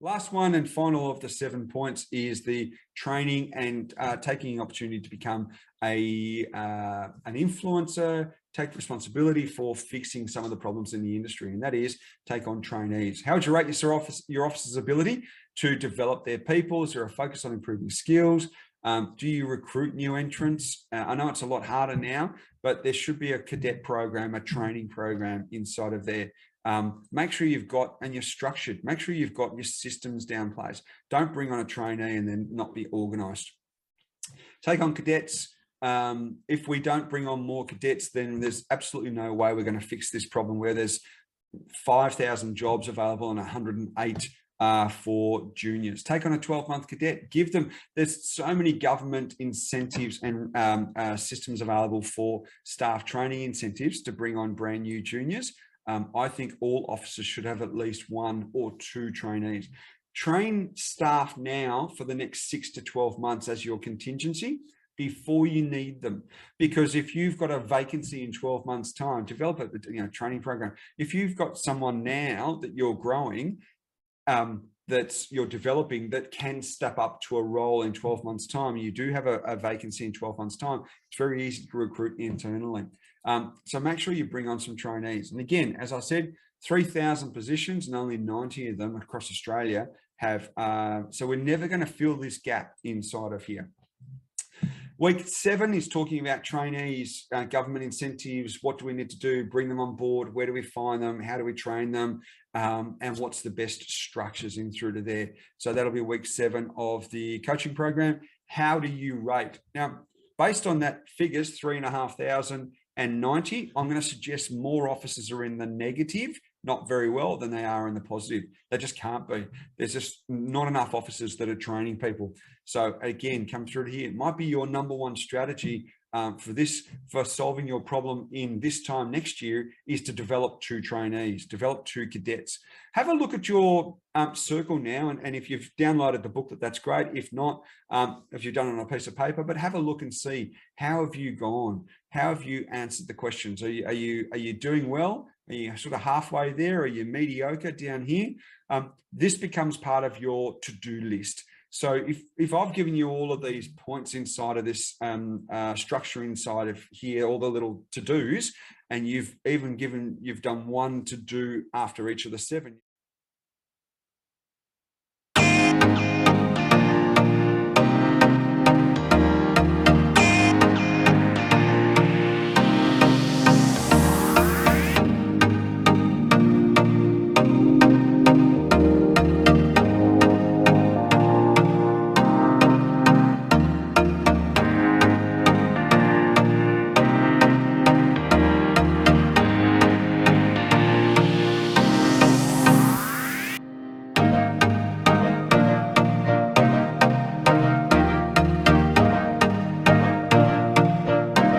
Last one and final of the 7 points is the training and taking an opportunity to become an influencer, take responsibility for fixing some of the problems in the industry, and that is take on trainees. How would you rate your office's ability to develop their people? Is there a focus on improving skills? Do you recruit new entrants? I know it's a lot harder now, but there should be a cadet program, a training program inside of there. Make sure you've got, and you're structured, make sure you've got your systems down place. Don't bring on a trainee and then not be organized. Take on cadets. If we don't bring on more cadets, then there's absolutely no way we're going to fix this problem where there's 5,000 jobs available and 108 for juniors. Take on a 12-month cadet. Give them, there's so many government incentives and systems available for staff training incentives to bring on brand new juniors. I think all officers should have at least 1 or 2 trainees. Train staff now for the next 6 to 12 months as your contingency before you need them. Because if you've got a vacancy in 12 months' time, develop a training program. If you've got someone now that you're growing, that you're developing, that can step up to a role in 12 months' time, you do have a vacancy in 12 months' time, it's very easy to recruit internally. So make sure you bring on some trainees. And again, as I said, 3,000 positions and only 90 of them across Australia have, so we're never going to fill this gap inside of here. Week 7 is talking about trainees, government incentives. What do we need to do? Bring them on board. Where do we find them? How do we train them? And what's the best structures in through to there? So that'll be week 7 of the coaching program. How do you rate? Now, based on that figures, 3,500 and 90, I'm going to suggest more officers are in the negative, not very well, than they are in the positive. They just can't be. There's just not enough officers that are training people. So again, come through to here. It might be your #1 strategy for solving your problem in this time next year is to develop 2 trainees, develop 2 cadets. Have a look at your circle now, and if you've downloaded the booklet, that's great. If not, if you've done it on a piece of paper, but have a look and see, how have you gone? How have you answered the questions? Are you doing well? Are you sort of halfway there? Are you mediocre down here? This becomes part of your to-do list. So if I've given you all of these points inside of this structure inside of here, all the little to-dos, and you've done one to do after each of the 7,